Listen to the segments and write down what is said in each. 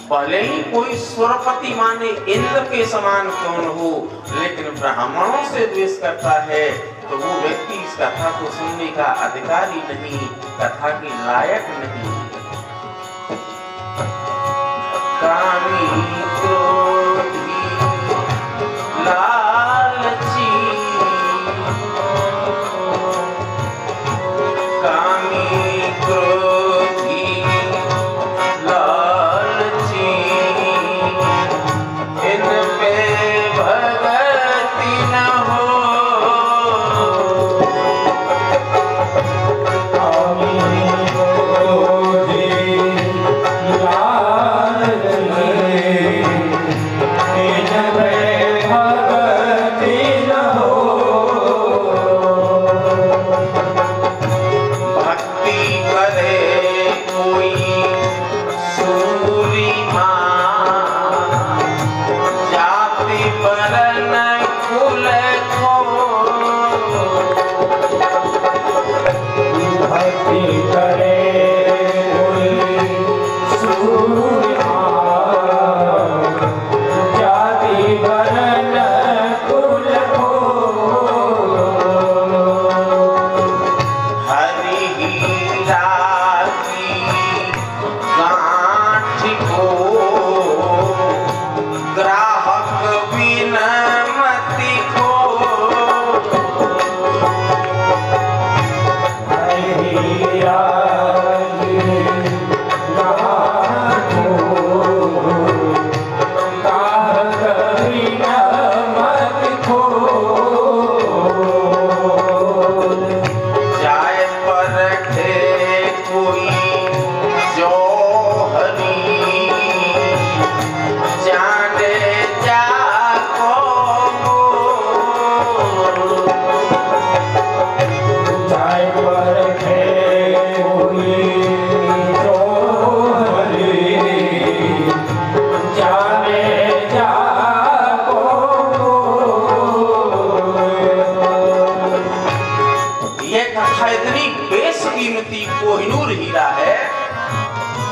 भले ही कोई स्वरपति माने इंद्र के समान क्यों न हो, लेकिन ब्राह्मणों से द्वेष करता है तो वो व्यक्ति इस कथा को सुनने का अधिकारी नहीं, कथा के लायक नहीं। कामी क्रोधी लालची, कामी क्रोधी लालची, इन पे भगति न हो।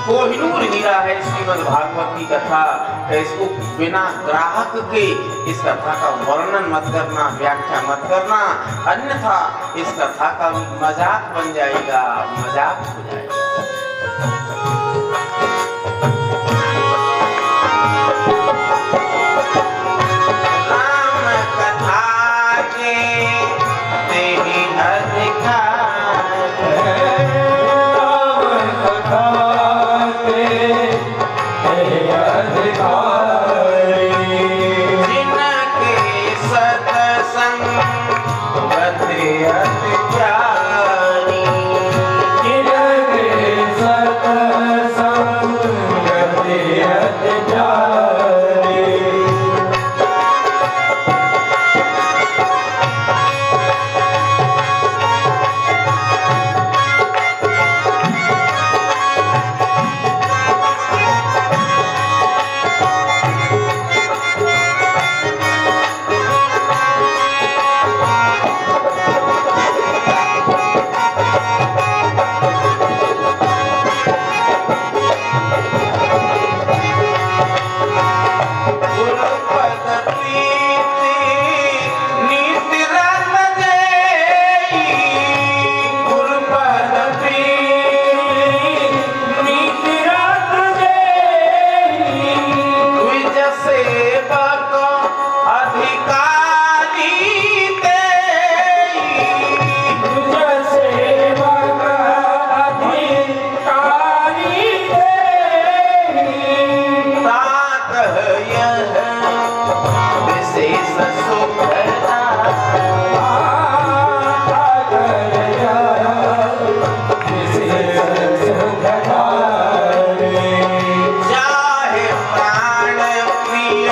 कोहिनूर हीरा है श्रीमद् भागवत की कथा। इसको बिना ग्राहक के इस कथा का वर्णन मत करना, व्याख्या मत करना, अन्यथा इस कथा का मजाक बन जाएगा, मजाक हो जाएगा। राम कथा के तेरी अधिकार, चाहे प्राण प्रिय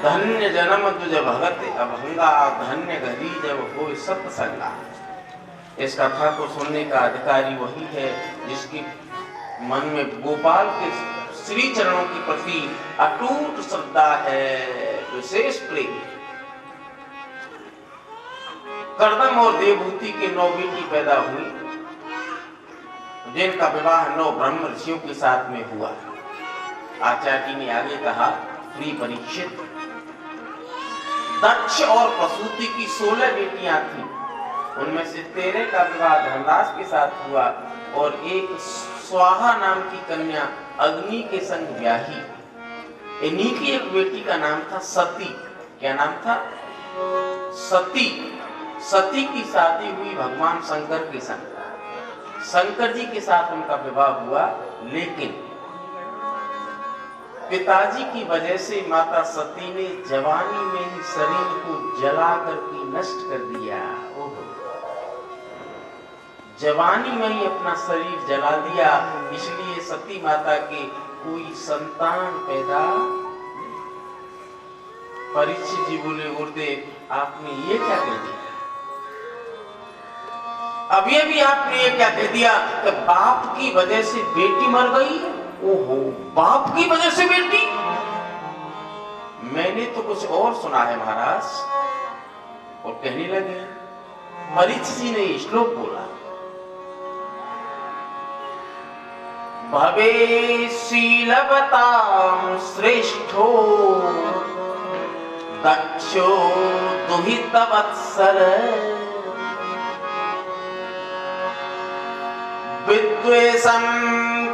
धन्य जन्म तुझ भगत अभंगा, धन्य घड़ी जब हो सत्संगा। इस कथा को सुनने का अधिकारी वही है जिसके मन में गोपाल के श्री चरणों के प्रति अटूट श्रद्धा है, विशेष प्रेम। करदम और देवभूति के 9 बेटी पैदा हुई, जिनका विवाह 9 ब्रह्म ऋषियों के साथ में हुआ। आचार्य जी ने आगे कहा, प्रिय परीक्षित, दक्ष और प्रसूति की 16 बेटियां थीं। उनमें से 13 का विवाह धनराज के साथ हुआ और एक स्वाहा नाम की कन्या अग्नि के संग ब्याही। इन्हीं की एक बेटी का नाम था सती। क्या नाम था? सती। सती की शादी हुई भगवान शंकर के संग। शंकर जी के साथ उनका विवाह हुआ, लेकिन पिताजी की वजह से माता सती ने जवानी में ही शरीर को जला करके नष्ट कर दिया। जवानी में ही अपना शरीर जला दिया, इसलिए सती माता के कोई संतान पैदा। परीक्षित जी बोले, गुरुदेव आपने ये क्या कह दिया? अब ये भी आपने ये क्या कह दिया कि बाप की वजह से बेटी मर गई? ओहो, बाप की वजह से बेटी? मैंने तो कुछ और सुना है महाराज। और कहने लगे, परीक्षित जी ने श्लोक बोला, भवे शीलवतां श्रेष्ठो दक्षो दुहित वत्सल विद्वेषं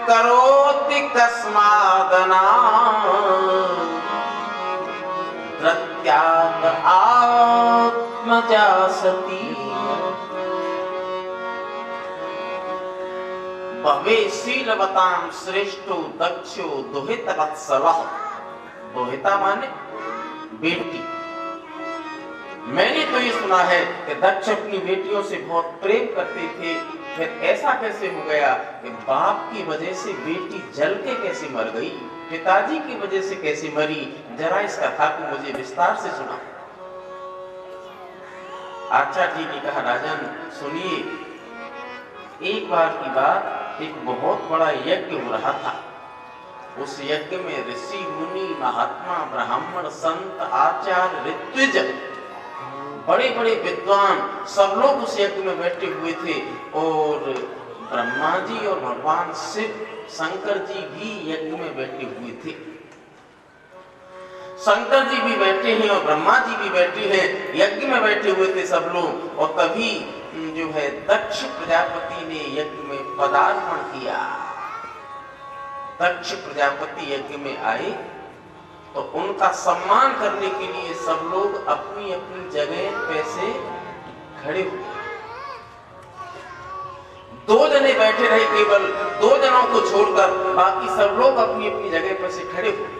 करोति कस्मादना प्रत्याग आत्मजा सती। भवे शीलवतां श्रेष्ठो दक्षो दुहित वत्सलः। दुहिता माने बेटी। मैंने तो ये सुना है कि दक्ष अपनी बेटियों से बहुत प्रेम करते थे, फिर ऐसा कैसे हो गया कि बाप की वजह से बेटी जल के कैसे मर गई, पिताजी की वजह से कैसे मरी? जरा इस कथा को मुझे विस्तार से सुना। आचार्य जी ने कहा, राजन सुनिए, एक बार की बात, एक बहुत बड़ा यज्ञ हो रहा था। उस यज्ञ में ऋषि मुनि महात्मा ब्राह्मण संत आचार्य ऋत्विज बड़े बड़े विद्वान सब लोग उस यज्ञ में बैठे हुए थे। और ब्रह्मा जी और भगवान शिव शंकर जी भी यज्ञ में बैठे हुए थे। शंकर जी भी बैठे हैं और ब्रह्मा जी भी बैठे हैं, यज्ञ में बैठे हुए थे सब लोग। और तभी जो है दक्ष प्रजापति ने यज्ञ में पदार्पण किया। दक्ष प्रजापति यज्ञ में आए तो उनका सम्मान करने के लिए सब लोग अपनी अपनी जगह पे से खड़े हुए। 2 जने बैठे रहे, केवल 2 जनों को छोड़कर बाकी सब लोग अपनी अपनी जगह पे से खड़े हुए।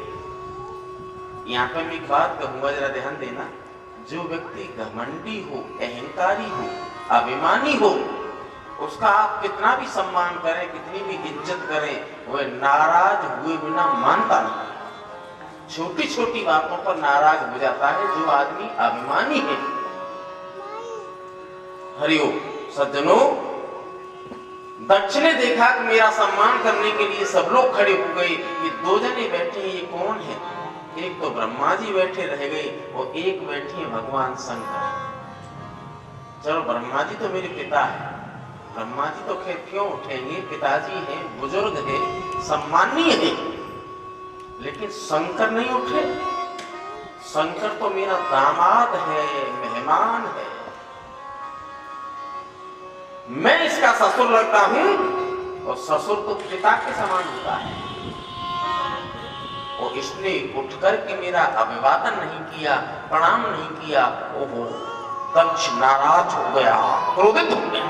यहाँ पे मैं एक बात कहूंगा, जरा ध्यान देना। जो व्यक्ति घमंडी हो, अहंकारी हो, अभिमानी हो, उसका आप कितना भी सम्मान करें, कितनी भी इज्जत करें, वह नाराज हुए बिना मानता नहीं। छोटी छोटी बातों पर नाराज हो जाता है जो आदमी अभिमानी है। हरिओम सज्जनों, दक्ष ने देखा कि मेरा सम्मान करने के लिए सब लोग खड़े हो गए, ये दो जने बैठे हैं, ये कौन है? एक तो ब्रह्मा जी बैठे रह गए और एक बैठे हैं भगवान शंकर। चलो ब्रह्मा जी तो मेरे पिता है, ब्रह्मा जी तो खैर क्यों उठेंगे, पिताजी हैं, बुजुर्ग है, सम्मानीय है, लेकिन शंकर नहीं उठे। शंकर तो मेरा दामाद है, मेहमान है, मैं इसका ससुर लगता हूं, और ससुर तो पिता के समान होता है। और इसने उठ करके मेरा अभिवादन नहीं किया, प्रणाम नहीं किया। ओहो, दक्ष नाराज हो गया, क्रोधित हो गया,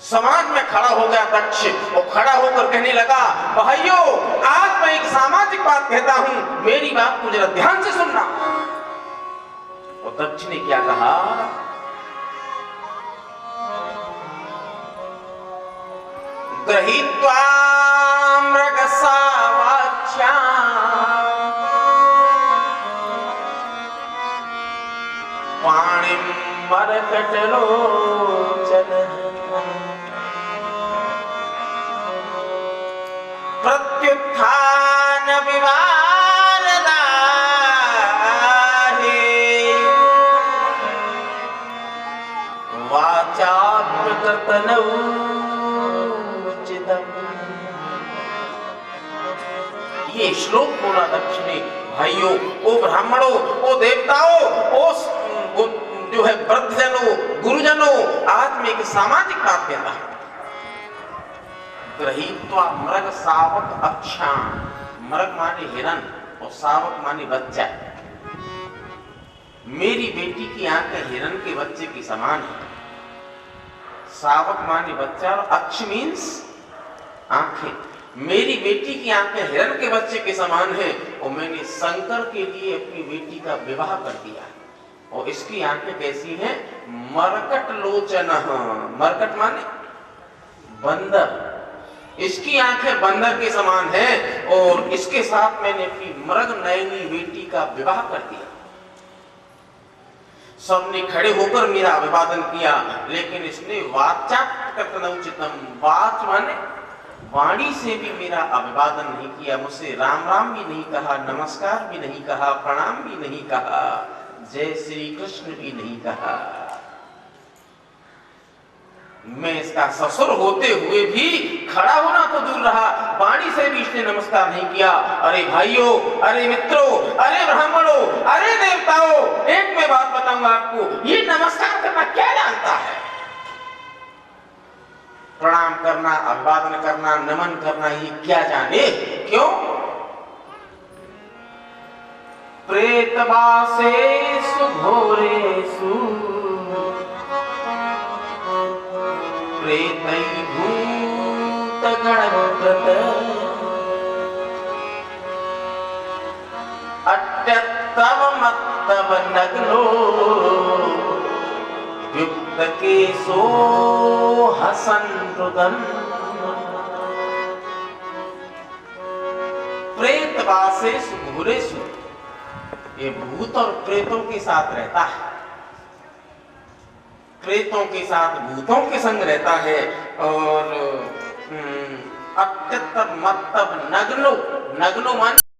समाज में खड़ा हो गया दक्ष, और खड़ा होकर कहने लगा, भाइयों आज मैं एक सामाजिक बात कहता हूं, मेरी बात को जरा ध्यान से सुनना। और दक्ष ने क्या कहा? गृहीत्वा मृगसावाच्यां पाणिं मरकटलोचनः प्रत्युत्थान विवारदाहे वाचाप्रकर्तनौ। ये श्लोक बोला दक्ष ने, भाइयों, ओ ब्राह्मणों, ओ देवताओं, ओ जो है वृद्धजनों, गुरुजनों, आज मैं एक सामाजिक बात कहता हूं। गृहीत्वा मृग सावक अक्षां, मृग माने हिरन और सावक माने बच्चा। मेरी बेटी की आंखें हिरन के बच्चे की समान है। सावक माने बच्चा और अक्ष मीन्स आंखें। मेरी बेटी की आंखें हिरण के बच्चे के समान है, और मैंने शंकर के लिए अपनी बेटी का विवाह कर दिया। और इसकी आंखें कैसी हैं? मरकट लोचन, मरकट माने बंदर, इसकी आंखें बंदर के समान हैं, और इसके साथ मैंने अपनी मृग नयनी बेटी का विवाह कर दिया। सबने खड़े होकर मेरा अभिवादन किया, लेकिन इसने वाचाप्रकर्तनौचितम, वाच माने वाणी से भी मेरा अभिवादन नहीं किया, मुझसे राम राम भी नहीं कहा, नमस्कार भी नहीं कहा, प्रणाम भी नहीं कहा, जय श्री कृष्ण भी नहीं कहा। मैं इसका ससुर होते हुए भी खड़ा होना तो दूर रहा, वाणी से भी इसने नमस्कार नहीं किया। अरे भाइयों, अरे मित्रों, अरे ब्राह्मणों, अरे देवताओं, एक मैं बात बताऊंगा आपको, ये नमस्कार करना क्या जानता है? प्रणाम करना, अभिवादन करना, नमन करना, ये क्या जाने? क्यों? प्रेतवासेषु घोरेषु प्रेतैर्भूत गणकृत अट्यत्तव मत्तव नग्नो युक्त केशो हसन रुदन। प्रेतवासेषु घोरेषु, ये भूत और प्रेतों के साथ रहता है, प्रेतों के साथ भूतों के संग रहता है। और अत्यंत मत्तव नग्नो, नग्नो मान